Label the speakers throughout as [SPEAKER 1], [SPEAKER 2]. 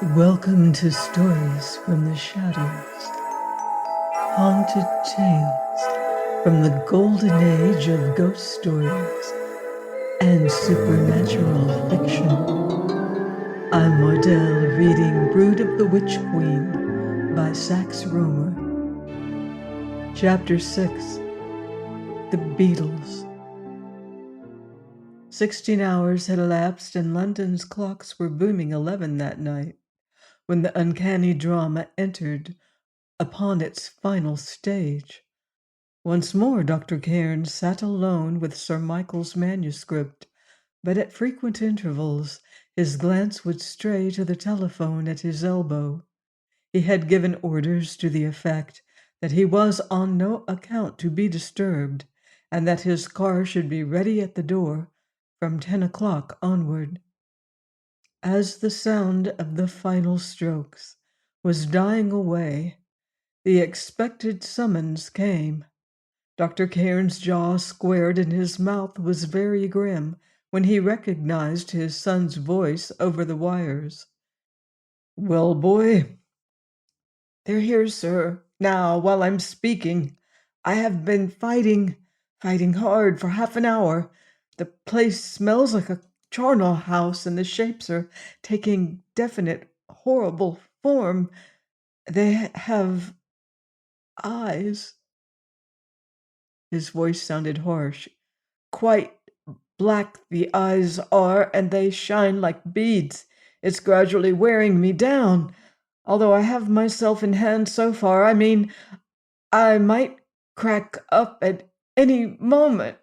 [SPEAKER 1] Welcome to Stories from the Shadows, haunted tales from the golden age of ghost stories and supernatural fiction. I'm Mardell reading Brood of the Witch Queen by Sax Rohmer. Chapter 6, The Beetles. 16 hours had elapsed and London's clocks were booming 11 that night when the uncanny drama entered upon its final stage. Once more Dr. Cairn sat alone with Sir Michael's manuscript, but at frequent intervals his glance would stray to the telephone at his elbow. He had given orders to the effect that he was on no account to be disturbed, and that his car should be ready at the door from 10 o'clock onward. As the sound of the final strokes was dying away, the expected summons came. Dr. Cairn's jaw squared and his mouth was very grim when he recognized his son's voice over the wires. "Well, boy?" "They're here, sir, now, while I'm speaking. I have been fighting hard for half an hour. The place smells like a charnel house, and the shapes are taking definite, horrible form. They have eyes." His voice sounded harsh. "Quite black the eyes are, and they shine like beads. It's gradually wearing me down. Although I have myself in hand so far, I might crack up at any moment.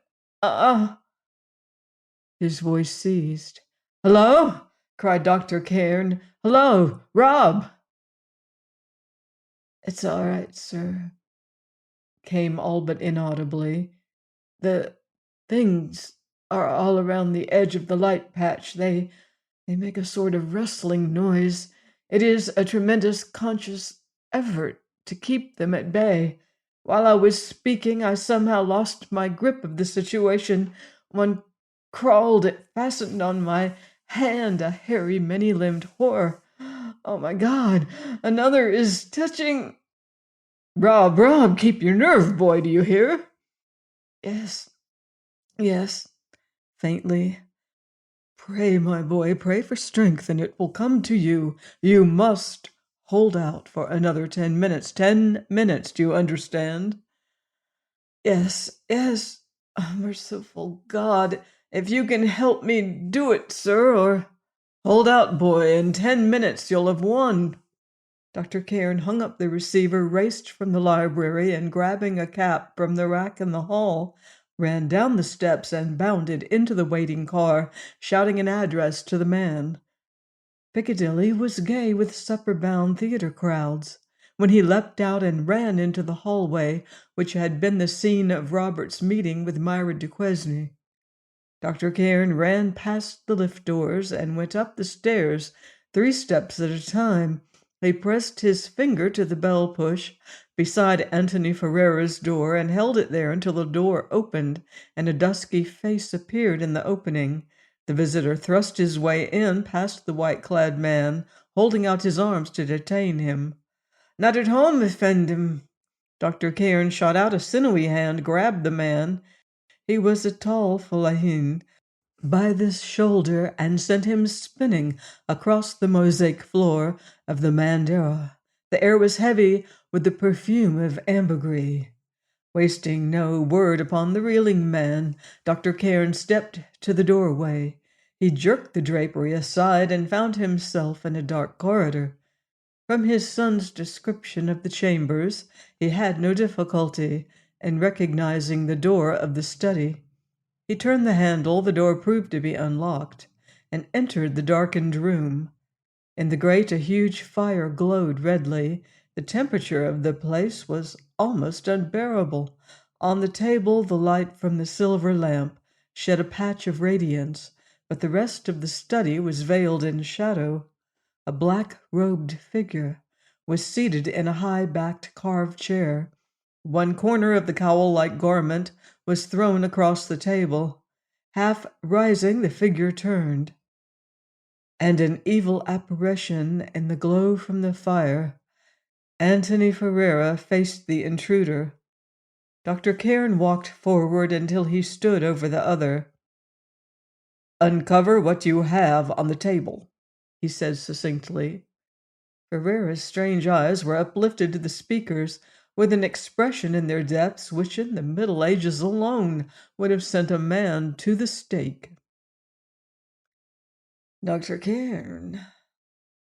[SPEAKER 1] His voice ceased. "Hello?" cried Dr. Cairn. "Hello, Rob!" "It's all right, sir," came all but inaudibly. "The things are all around the edge of the light patch. They make a sort of rustling noise. It is a tremendous conscious effort to keep them at bay. While I was speaking, I somehow lost my grip of the situation. One crawled, it fastened on my hand, a hairy, many-limbed horror. Oh my God, another is touching—" Rob, keep your nerve, boy, do you hear?" Yes, faintly. "Pray, my boy, pray for strength, and it will come to you. You must hold out for another 10 minutes. 10 minutes, do you understand?" Yes. Merciful God, if you can help me do it, sir, or— "Hold out, boy. In 10 minutes you'll have won." Dr. Cairn hung up the receiver, raced from the library, and grabbing a cap from the rack in the hall, ran down the steps and bounded into the waiting car, shouting an address to the man. Piccadilly was gay with supper-bound theater crowds. When he leapt out and ran into the hallway which had been the scene of Robert's meeting with Myra Duquesne, Dr. Cairn ran past the lift doors and went up the stairs 3 steps at a time. He pressed his finger to the bell push beside Anthony Ferrara's door and held it there until the door opened and a dusky face appeared in the opening. The visitor thrust his way in past the white-clad man, holding out his arms to detain him. "Not at home, effendim." Dr. Cairn shot out a sinewy hand, grabbed the man. He was a tall fellahin by the shoulder and sent him spinning across the mosaic floor of the Mandara. The air was heavy with the perfume of ambergris. Wasting no word upon the reeling man, Dr. Cairn stepped to the doorway. He jerked the drapery aside and found himself in a dark corridor. From his son's description of the chambers, he had no difficulty in recognizing the door of the study. He turned the handle, the door proved to be unlocked, and entered the darkened room. In the grate a huge fire glowed redly. The temperature of the place was almost unbearable. On the table the light from the silver lamp shed a patch of radiance, but the rest of the study was veiled in shadow. A black-robed figure was seated in a high-backed carved chair. One corner of the cowl-like garment was thrown across the table. Half rising, the figure turned. and an evil apparition in the glow from the fire, Antony Ferrara faced the intruder. Dr. Cairn walked forward until he stood over the other. "Uncover what you have on the table," he said succinctly. Ferrara's strange eyes were uplifted to the speaker's with an expression in their depths which in the Middle Ages alone would have sent a man to the stake. "Dr. Cairn,"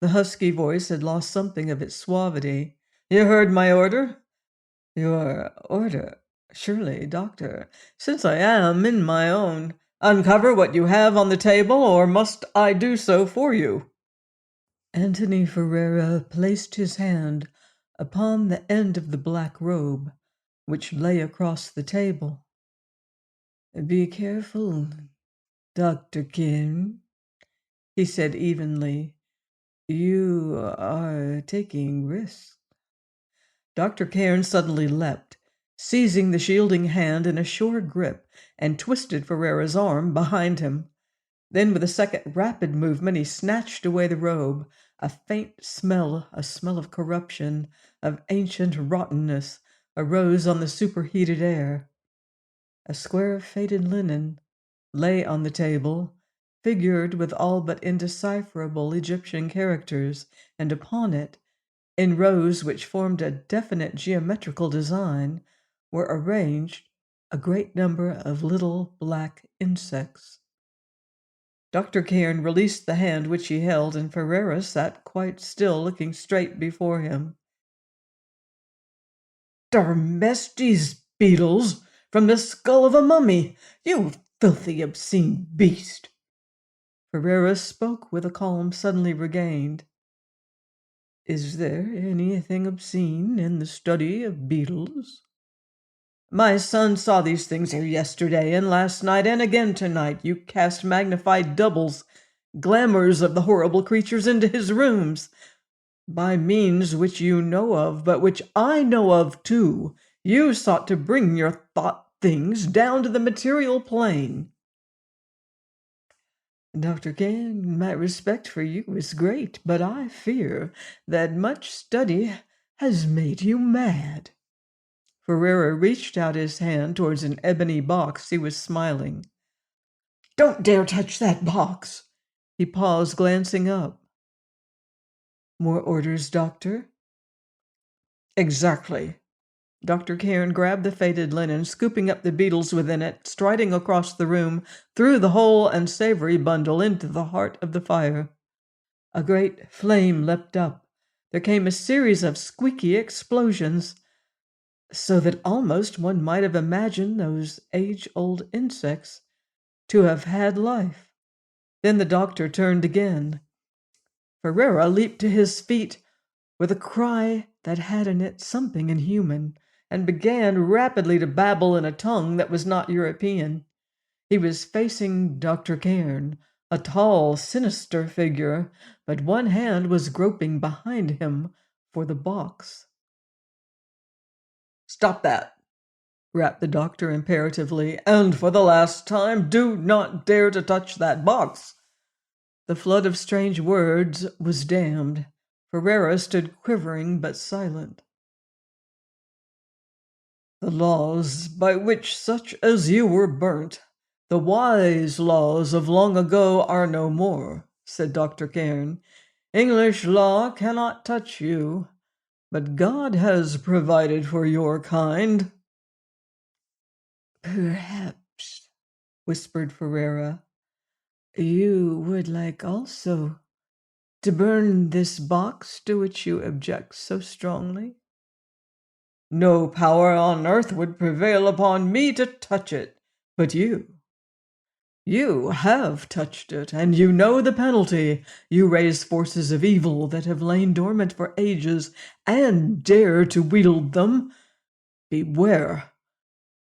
[SPEAKER 1] the husky voice had lost something of its suavity. "You heard my order?" "Your order? Surely, doctor, since I am in my own—" "Uncover what you have on the table, or must I do so for you?" Antony Ferrara placed his hand upon the end of the black robe which lay across the table. "Be careful, Dr. Kim," he said evenly. "You are taking risks." Dr. Cairn suddenly leapt, seizing the shielding hand in a sure grip, and twisted Ferrara's arm behind him. Then, with a second rapid movement, he snatched away the robe. A faint smell, a smell of corruption, of ancient rottenness, arose on the superheated air. A square of faded linen lay on the table, figured with all but indecipherable Egyptian characters, and upon it, in rows which formed a definite geometrical design, were arranged a great number of little black insects. Dr. Cairn released the hand which he held, and Ferrara sat quite still, looking straight before him. "Dermestes, Beetles, from the skull of a mummy! You filthy, obscene beast!" Ferrara spoke with a calm suddenly regained. "Is there anything obscene in the study of beetles?" "My son saw these things here yesterday and last night, and again tonight. You cast magnified doubles, glamours of the horrible creatures into his rooms, by means which you know of, but which I know of too. You sought to bring your thought things down to the material plane." "Dr. Cairn, my respect for you is great, but I fear that much study has made you mad." Ferrara reached out his hand towards an ebony box. He was smiling. "Don't dare touch that box!" He paused, glancing up. "More orders, doctor?" "Exactly." Dr. Cairn grabbed the faded linen, scooping up the beetles within it, striding across the room, threw the whole unsavory bundle into the heart of the fire. A great flame leapt up. There came a series of squeaky explosions, so that almost one might have imagined those age-old insects to have had life. Then the doctor turned again. Ferrara leaped to his feet with a cry that had in it something inhuman, and began rapidly to babble in a tongue that was not European. He was facing Dr. Cairn, a tall, sinister figure, but one hand was groping behind him for the box. "Stop that!" rapped the doctor imperatively. "And for the last time, do not dare to touch that box." The flood of strange words was dammed. Ferrara stood quivering but silent. "The laws by which such as you were burnt, the wise laws of long ago, are no more," said Dr. Cairn. "English law cannot touch you, but God has provided for your kind." "Perhaps," whispered Ferrara, "you would like also to burn this box to which you object so strongly?" "No power on earth would prevail upon me to touch it, but you have touched it, and you know the penalty. You raise forces of evil that have lain dormant for ages, and dare to wield them. Beware.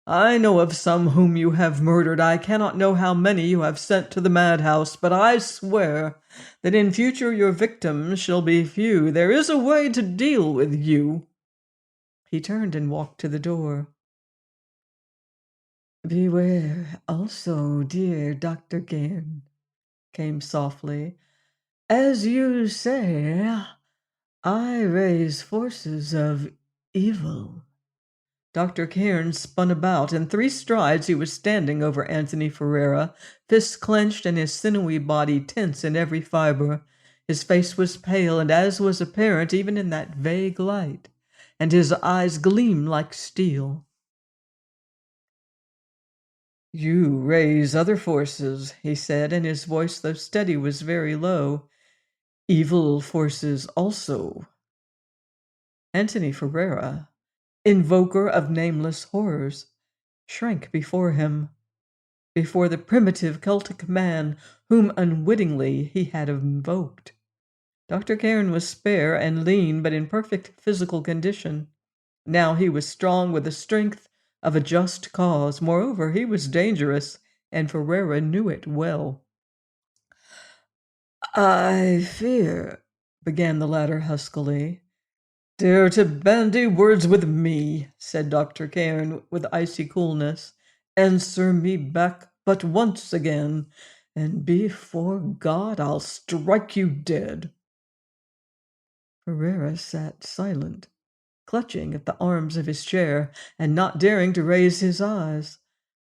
[SPEAKER 1] I know of some whom you have murdered. I cannot know how many you have sent to the madhouse, but I swear that in future your victims shall be few. There is a way to deal with you." He turned and walked to the door. "Beware also, dear Dr. Cairn," came softly, As you say, I raise forces of evil. Dr. Cairn spun about. In 3 strides, he was standing over Anthony Ferrara, fists clenched and his sinewy body tense in every fiber. His face was pale, and as was apparent even in that vague light, and his eyes gleamed like steel. You raise other forces, he said, and his voice, though steady, was very low. Evil forces also. Anthony Ferrara, invoker of nameless horrors, shrank before him, before the primitive Celtic man whom unwittingly he had invoked. Dr. Cairn was spare and lean, but in perfect physical condition. Now he was strong with the strength of a just cause. Moreover, he was dangerous, and Ferrara knew it well. I fear, began the latter huskily. Dare to bandy words with me, said Dr. Cairn with icy coolness. Answer me back but once again, and before God I'll strike you dead. Ferrara sat silent, clutching at the arms of his chair and not daring to raise his eyes.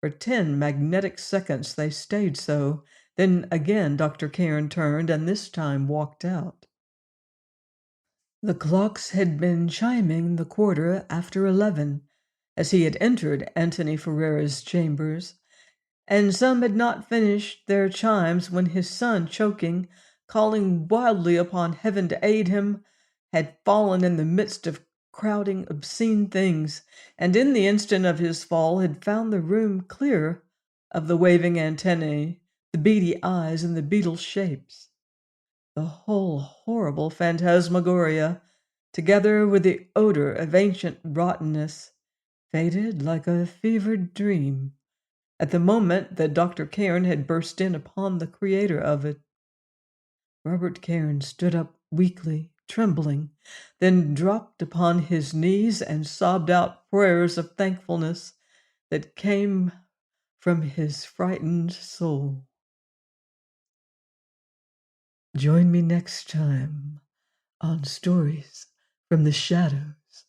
[SPEAKER 1] For 10 magnetic seconds they stayed so. Then again Dr. Cairn turned and this time walked out. The clocks had been chiming the 11:15 as he had entered Anthony Ferrara's chambers, and some had not finished their chimes when his son, choking, calling wildly upon heaven to aid him, had fallen in the midst of crowding obscene things, and in the instant of his fall had found the room clear of the waving antennae, the beady eyes, and the beetle shapes. The whole horrible phantasmagoria, together with the odor of ancient rottenness, faded like a fevered dream at the moment that Dr. Cairn had burst in upon the creator of it. Robert Cairn stood up weakly, trembling, then dropped upon his knees and sobbed out prayers of thankfulness that came from his frightened soul. Join me next time on Stories from the Shadows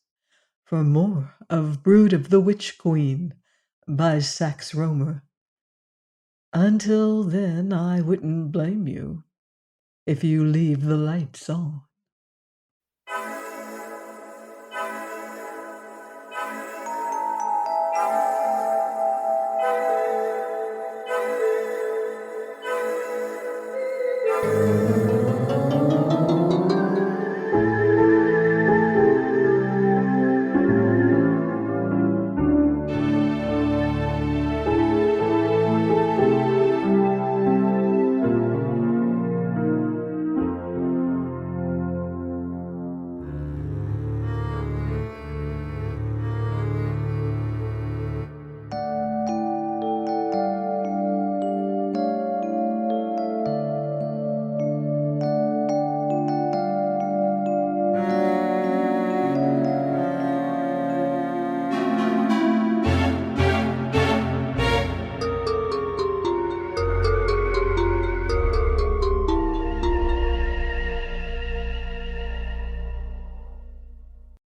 [SPEAKER 1] for more of Brood of the Witch Queen by Sax Rohmer. Until then, I wouldn't blame you if you leave the lights on.